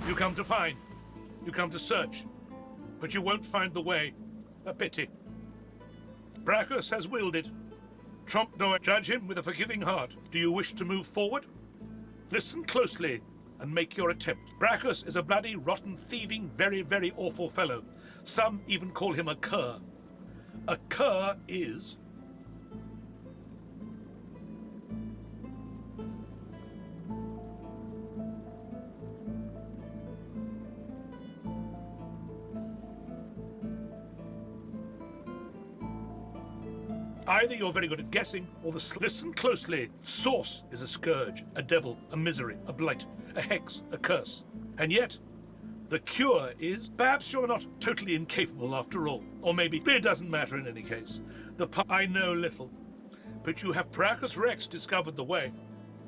You come to find. You come to search. But you won't find the way. A pity. Braccus has willed it. Trompe d'Oeil, judge him with a forgiving heart. Do you wish to move forward? Listen closely and make your attempt. Braccus is a bloody, rotten, thieving, very, very awful fellow. Some even call him a cur. A cur is... Either you're very good at guessing, or listen closely. Source is a scourge, a devil, a misery, a blight, a hex, a curse. And yet, the cure is... Perhaps you're not totally incapable after all. Or maybe it doesn't matter in any case. I know little. But you have Braccus Rex discovered the way.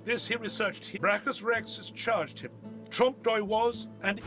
This he researched. Braccus Rex has charged him. Trompe d'Oeil was, and...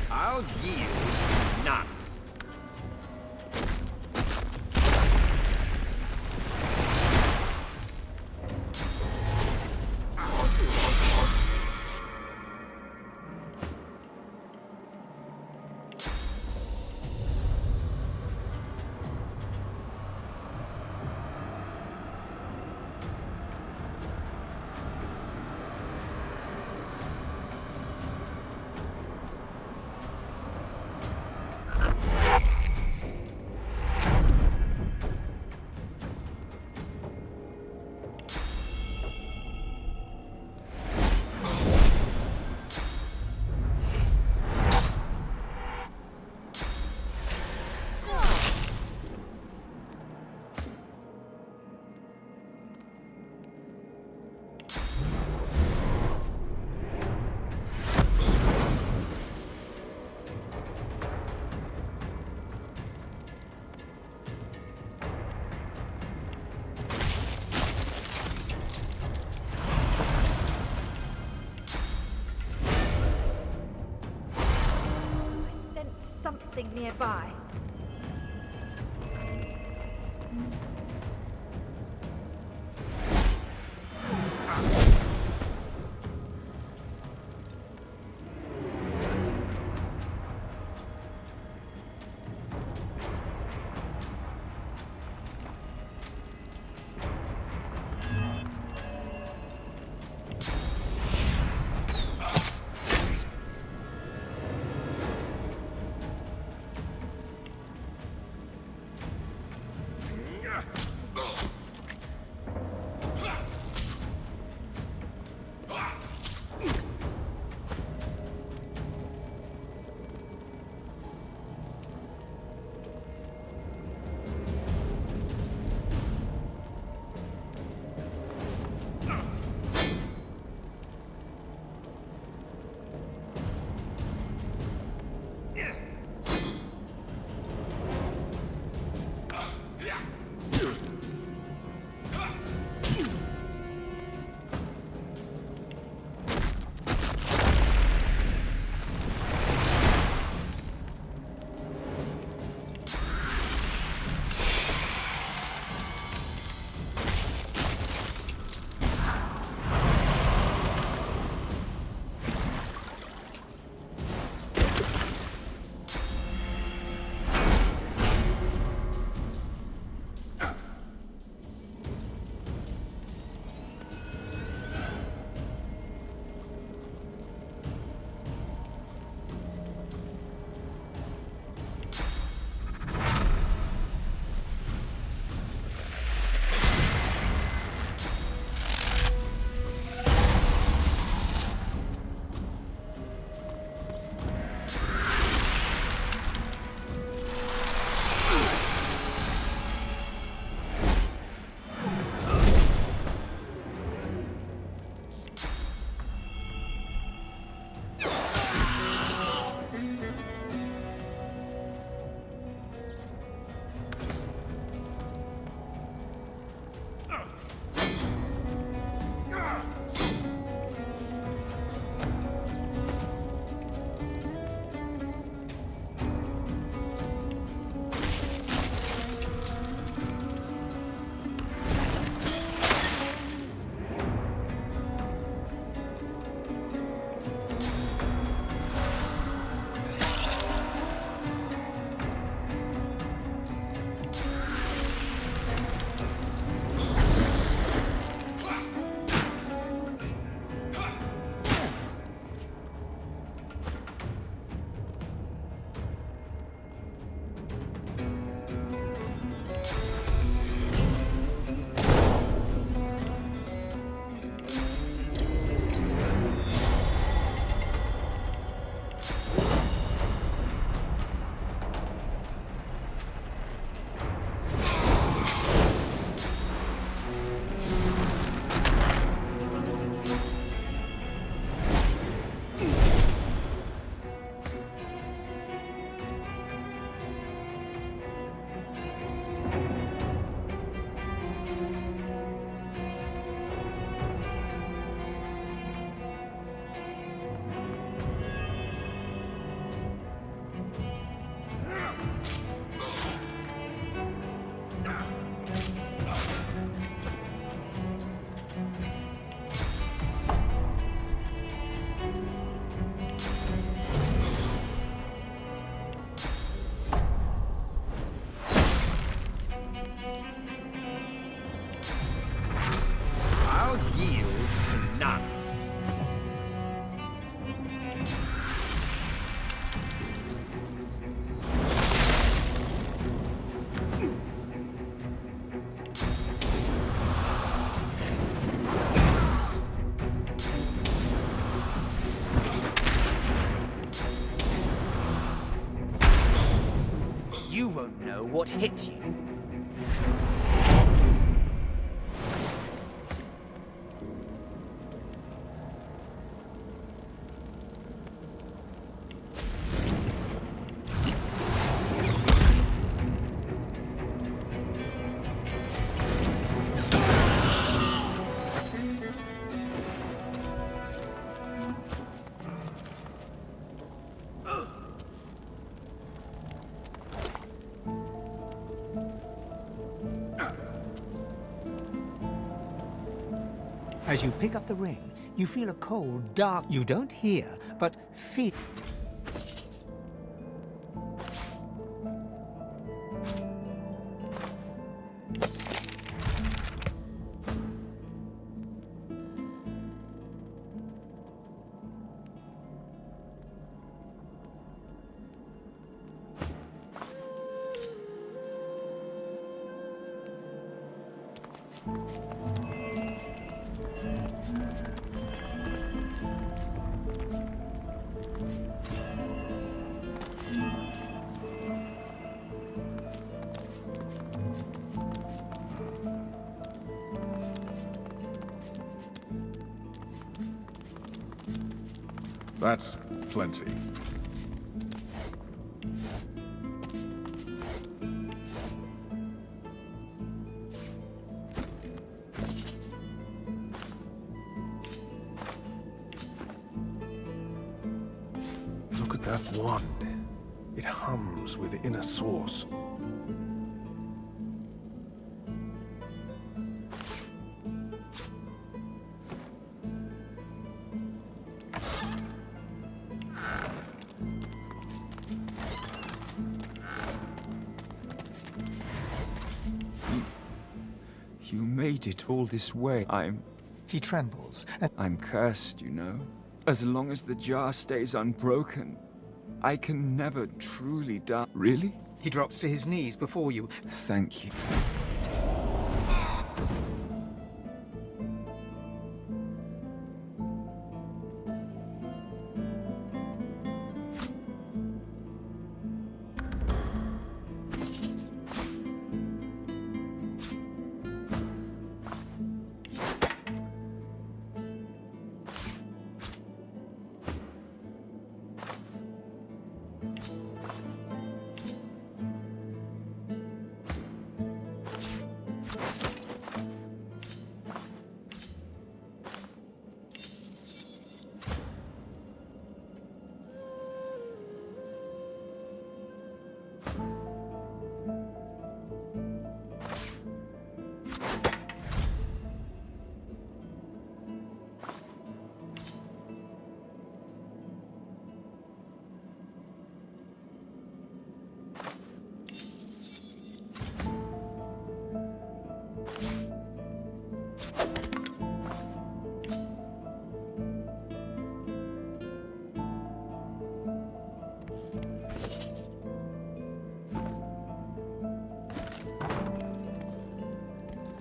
I'll yield none. nearby. You won't know what hit you. As you pick up the ring, you feel a cold, dark... You don't hear, but feel... That's plenty. Look at that wand. It hums with inner source. You made it all this way. He trembles. I'm cursed, you know. As long as the jar stays unbroken, I can never truly die. Really? He drops to his knees before you. Thank you.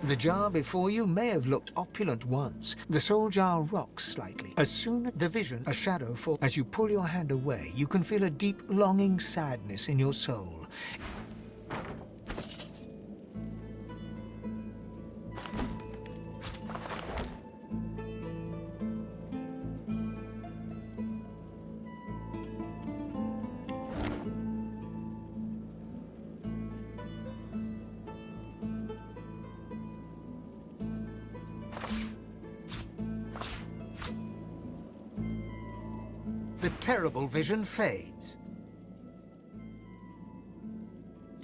The jar before you may have looked opulent once. The soul jar rocks slightly. As soon as the vision, a shadow falls. As you pull your hand away, you can feel a deep, longing sadness in your soul. The terrible vision fades.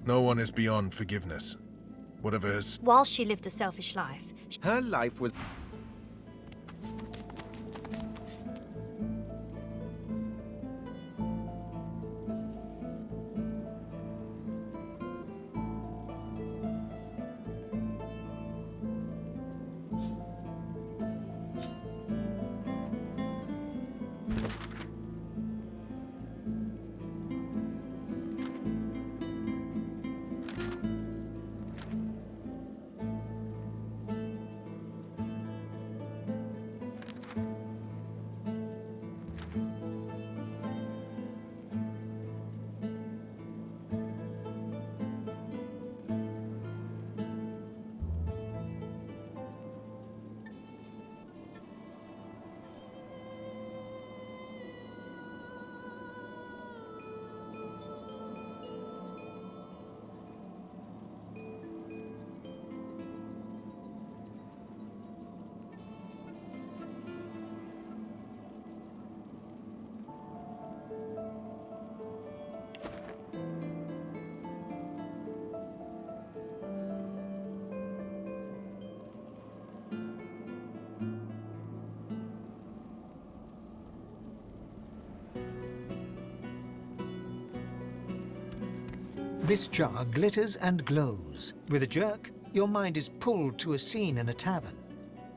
No one is beyond forgiveness. Whatever has... While she lived a selfish life, Her life was... This jar glitters and glows. With a jerk, your mind is pulled to a scene in a tavern.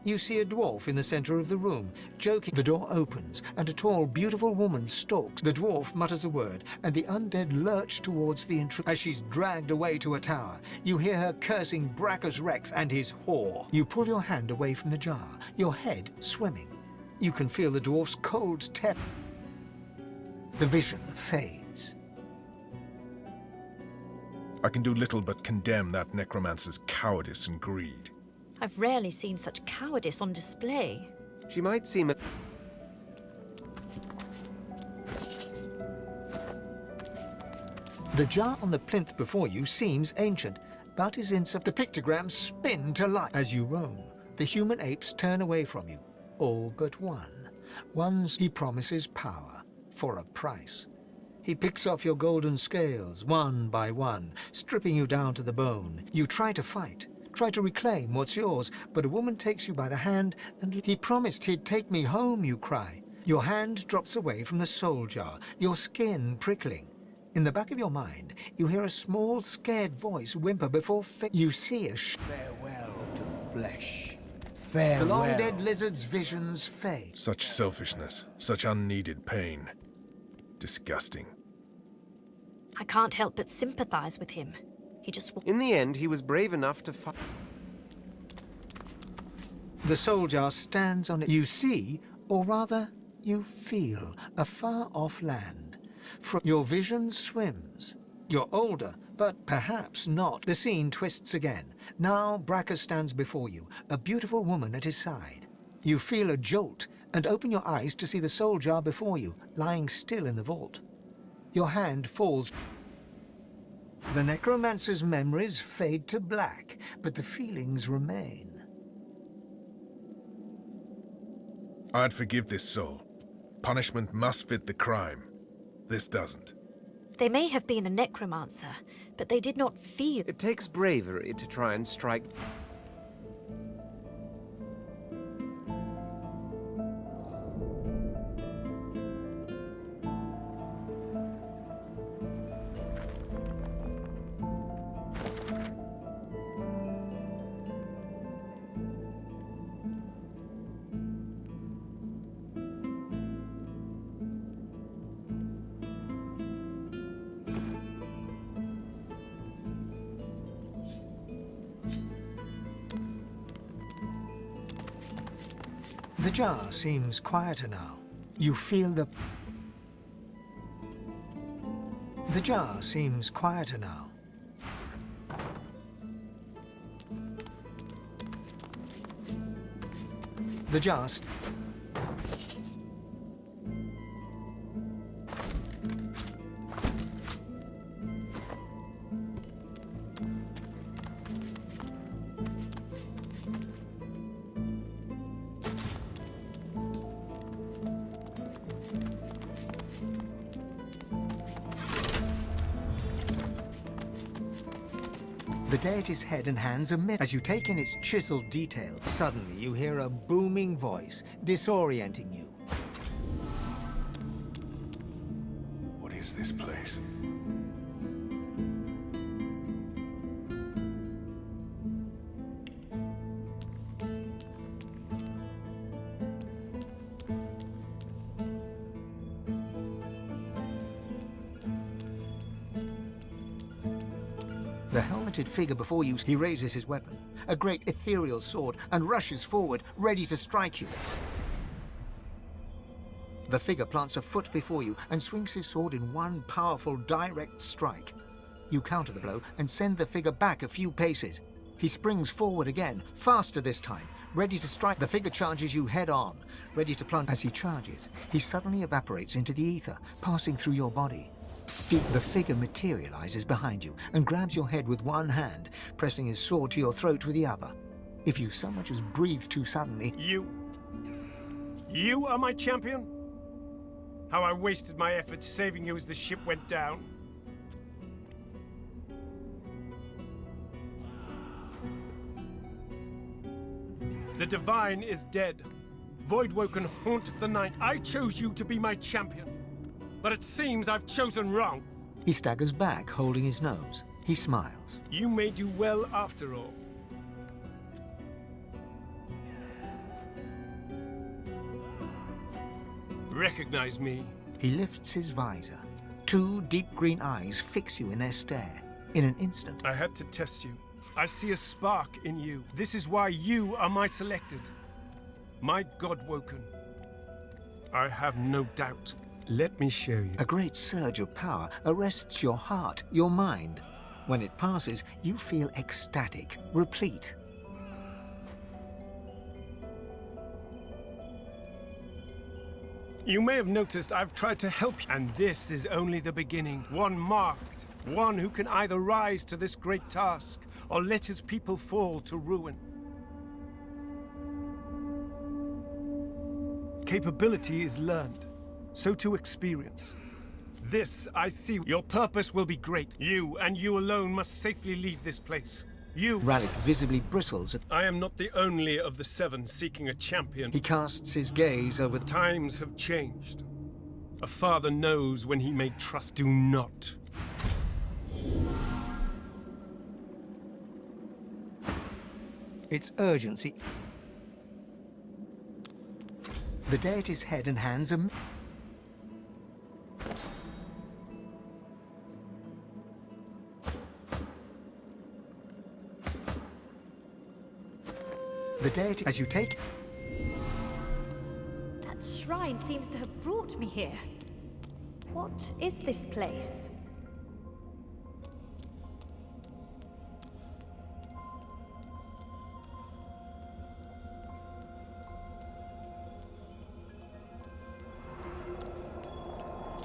You see a dwarf in the center of the room, joking. The door opens, and a tall, beautiful woman stalks. The dwarf mutters a word, and the undead lurch towards the intruder. As she's dragged away to a tower, you hear her cursing Braccus Rex and his whore. You pull your hand away from the jar, your head swimming. You can feel the dwarf's cold terror. The vision fades. I can do little but condemn that necromancer's cowardice and greed. I've rarely seen such cowardice on display. She might seem a... The jar on the plinth before you seems ancient, but is in the pictograms spin to life. As you roam, the human apes turn away from you, all but one. He promises power for a price. He picks off your golden scales, one by one, stripping you down to the bone. You try to fight, try to reclaim what's yours, but a woman takes you by the hand and... He promised he'd take me home, you cry. Your hand drops away from the soul jar, your skin prickling. In the back of your mind, you hear a small, scared voice whimper before you see a Farewell to flesh. The Farewell. long-dead lizard's visions fade. Such selfishness, such unneeded pain. Disgusting. I can't help but sympathize with him. He just... In the end, he was brave enough to fight. The soul jar stands on it. You see, or rather, you feel, a far-off land. Your vision swims. You're older, but perhaps not. The scene twists again. Now Braccus stands before you, a beautiful woman at his side. You feel a jolt and open your eyes to see the soul jar before you, lying still in the vault. Your hand falls. The necromancer's memories fade to black, but the feelings remain. I'd forgive this soul. Punishment must fit the crime. This doesn't. They may have been a necromancer, but they did not feel... It takes bravery to try and strike... The jar seems quieter now. You feel the... The jar seems quieter now. The jar... The deity's head and hands emit. As you take in its chiseled details, suddenly you hear a booming voice, disorienting you. What is this place? The helmeted figure before you, he raises his weapon, a great ethereal sword, and rushes forward, ready to strike you. The figure plants a foot before you and swings his sword in one powerful, direct strike. You counter the blow and send the figure back a few paces. He springs forward again, faster this time, ready to strike. The figure charges you head on, ready to plunge. As he charges, he suddenly evaporates into the ether, passing through your body. The figure materializes behind you and grabs your head with one hand, pressing his sword to your throat with the other. If you so much as breathe too suddenly... You are my champion? How I wasted my efforts saving you as the ship went down. The Divine is dead. Voidwoken haunt the night. I chose you to be my champion. But it seems I've chosen wrong. He staggers back, holding his nose. He smiles. You may do well after all. Recognize me? He lifts his visor. Two deep green eyes fix you in their stare. In an instant, I had to test you. I see a spark in you. This is why you are my selected. My Godwoken. I have no doubt. Let me show you. a great surge of power arrests your heart, your mind. When it passes, you feel ecstatic, replete. You may have noticed I've tried to help you, and this is only the beginning. One marked, one who can either rise to this great task, or let his people fall to ruin. Capability is learned, so to experience. This I see. Your purpose will be great. You, and you alone, must safely leave this place. You... Rallic visibly bristles. I am not the only of the seven seeking a champion. He casts his gaze over... Times have changed. A father knows when he may trust. Do not. Its urgency. The deity's head and hands are... The deity, as you take... That shrine seems to have brought me here. What is this place?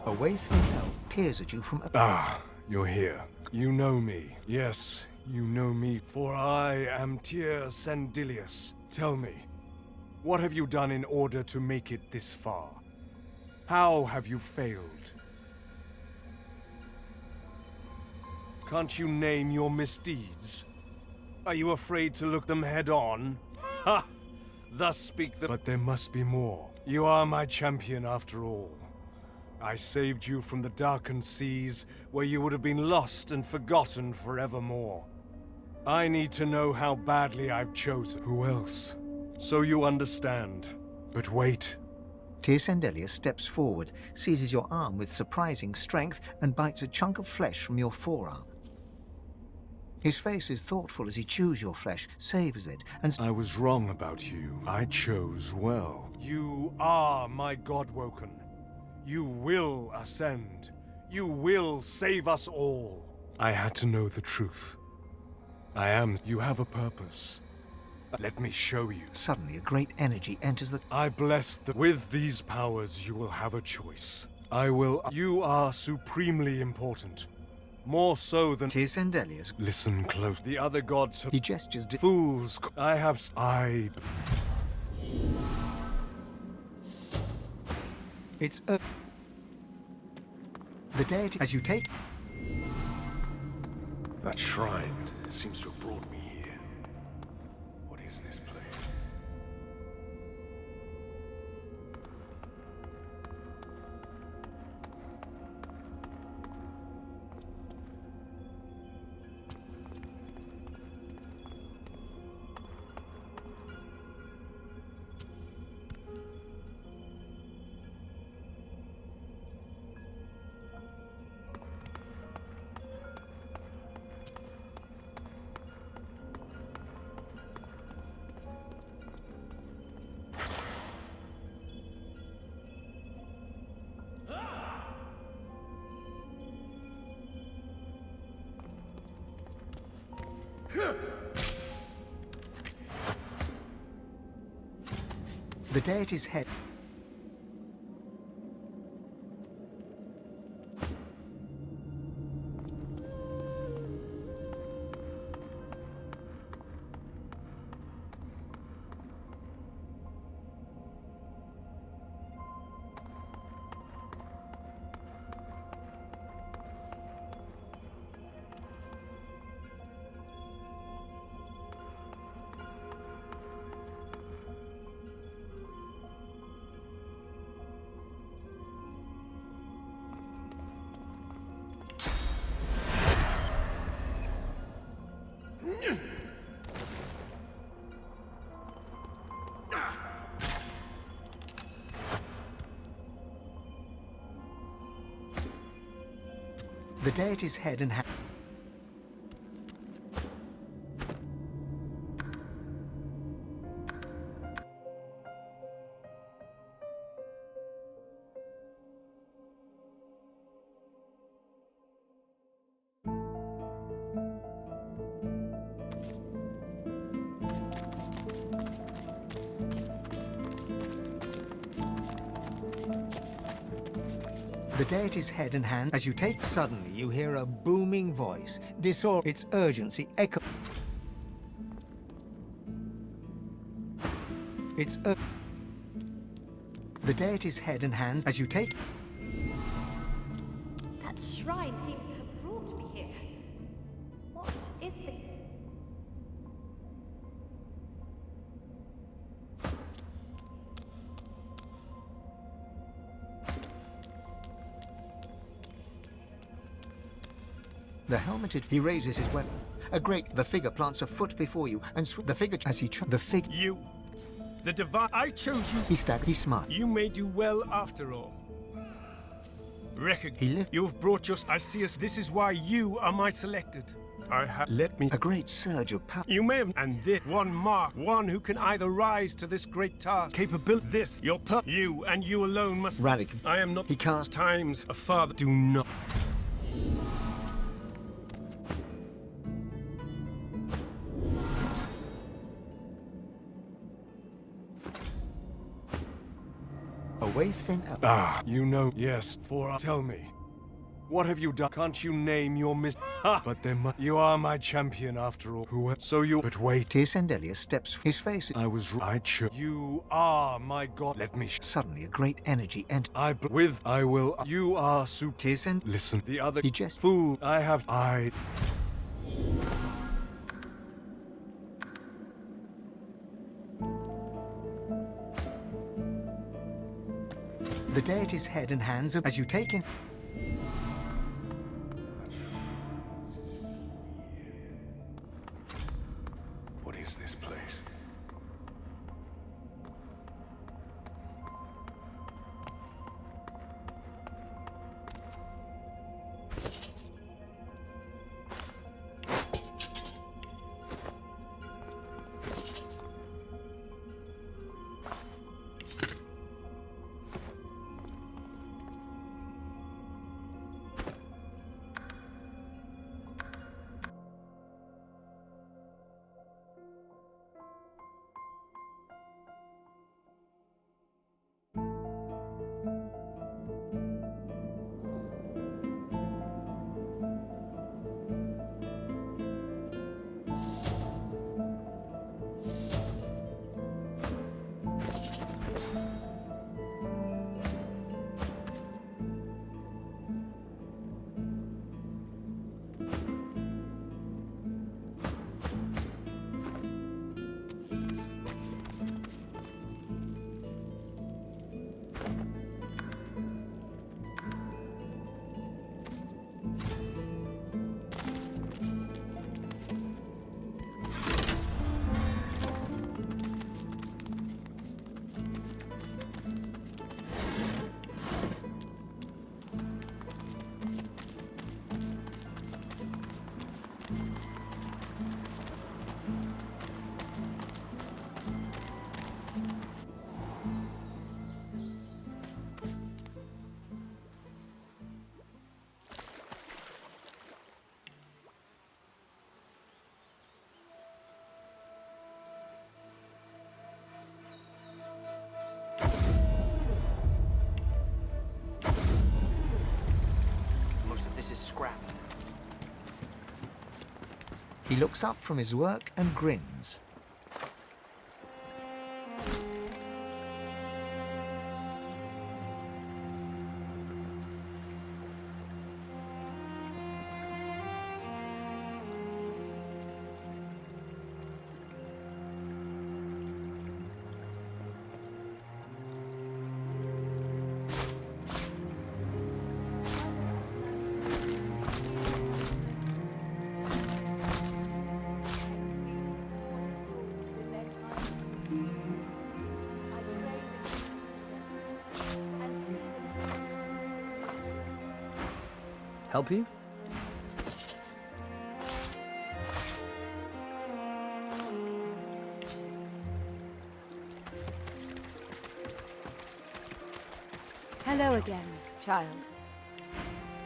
A wave-thin elf peers at you from... Ah, you're here. You know me. Yes, you know me, for I am Tyr Sandilius. Tell me, what have you done in order to make it this far? How have you failed? Can't you name your misdeeds? Are you afraid to look them head on? Ha! Thus speak the... But there must be more. You are my champion after all. I saved you from the darkened seas, where you would have been lost and forgotten forevermore. I need to know how badly I've chosen. Who else? So you understand. But wait. Tyr Sandelius steps forward, seizes your arm with surprising strength, and bites a chunk of flesh from your forearm. His face is thoughtful as he chews your flesh, savors it, and... I was wrong about you. I chose well. You are my Godwoken. You will ascend. You will save us all. I had to know the truth. I am. You have a purpose. Let me show you. Suddenly, a great energy enters the... I bless the... With these powers, you will have a choice. I will... You are supremely important. More so than... Tyr Sandelius. Listen close. The other gods have... He gestures... Fools. I have... It's the deity, as you take... That shrine seems to have brought me here. What is this place? The deity's head... The deity's head and hand. The deity's head and hand. As you take, suddenly you hear a booming voice. Its urgency echo. The deity's head and hands. As you take. That shrine seems to have brought me here. What is this? The helmeted. He raises his weapon. The figure plants a foot before you, and the figure as he the figure. You, the divine. I chose you. He smiled. You may do well after all. He lifts. You have brought your. I see us. This is why you are my selected. I have. Let me. A great surge of power. You may have. And this one mark, one who can either rise to this great task. Capability. This your you and you alone must. Radic. I am not. He cast times a father. Do not. A wave thin. You know. Yes, tell me. What have you done? Can't you name your But then you are my champion after all. So you. But wait. Tiersendelia steps. His face. I was right. You are my god. Let me. Suddenly, a great energy enters. I will. You are Tiersen. Listen. The other. He just. Fool. The deity's head and hands as you take in. What is this place? This is scrap. He looks up from his work and grins. Help you? Hello again, child.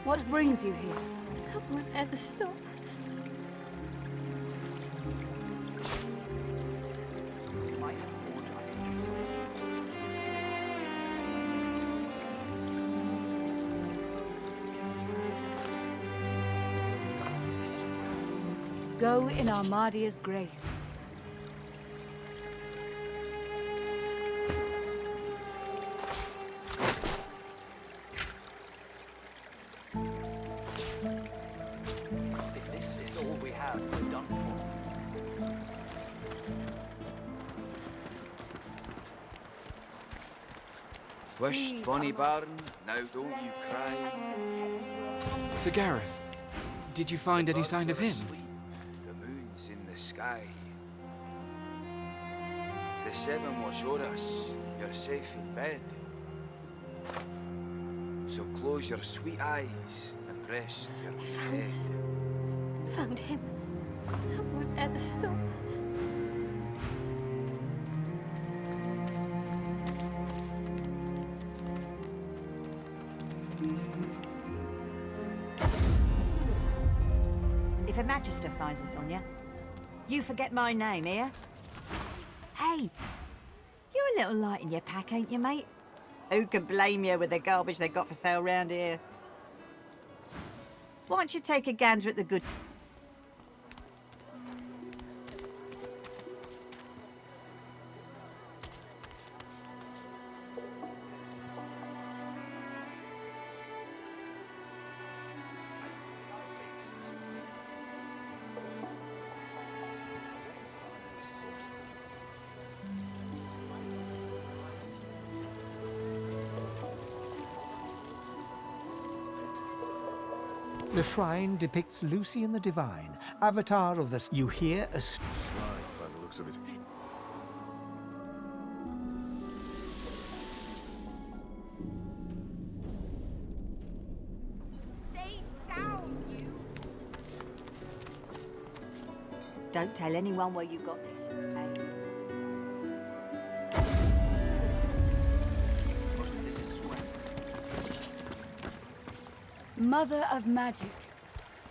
What brings you here? I won't ever stop. Go in Armadia's grace. If this is all we have, we're done for. Wisht, Bonnie Baron, now don't you cry. Sir Gareth, did you find any sign of him? Asleep, the moon's in the sky. The seven watch o'er us, you're safe in bed. So close your sweet eyes and rest your head. Found him. I won't ever stop. If a magister finds this on you, you forget my name, here. Psst. Hey! You're a little light in your pack, ain't you, mate? Who can blame you with the garbage they got for sale round here? Why don't you take a gander at the good... The shrine depicts Lucian the Divine, avatar of the... You hear a... Shrine, by the looks of it. Stay down, you! Don't tell anyone where you got this, eh? Mother of Magic,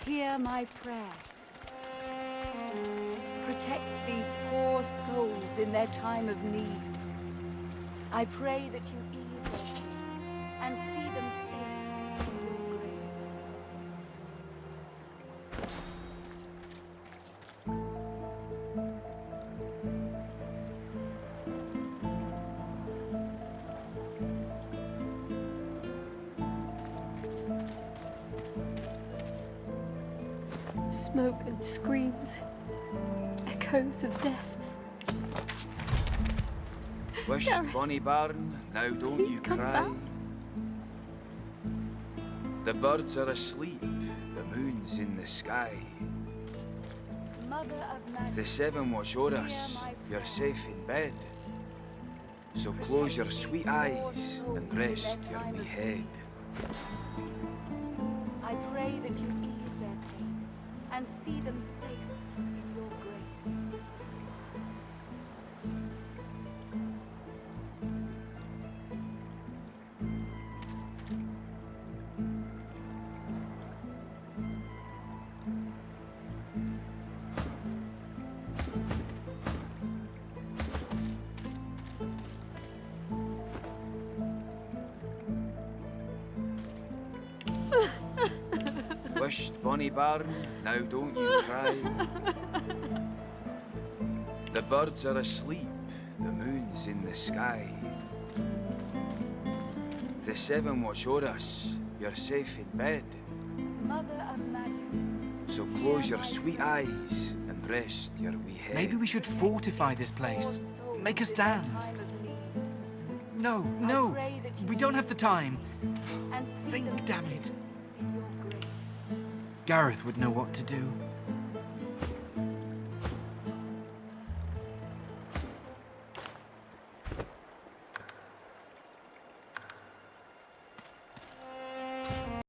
hear my prayer. Protect these poor souls in their time of need. I pray that you ease them and see them safe in your grace. Smoke and screams, echoes of death. Wisht, Bonnie Baron, now don't you cry. The birds are asleep, the moon's in the sky. Mother of Magic, The seven watch o'er us, you're safe in bed. So close your sweet eyes and rest your wee head. I pray that you ease their pain and see them safe in your grace. Wisht, Bonnie Baron, now don't you cry. The birds are asleep, the moon's in the sky. The seven watch o'er us, you're safe in bed. Mother of Magic, So close your sweet eyes and rest your wee head. Maybe we should fortify this place. Make a stand. No, no, we don't have the time. Think, damn it. Gareth would know what to do.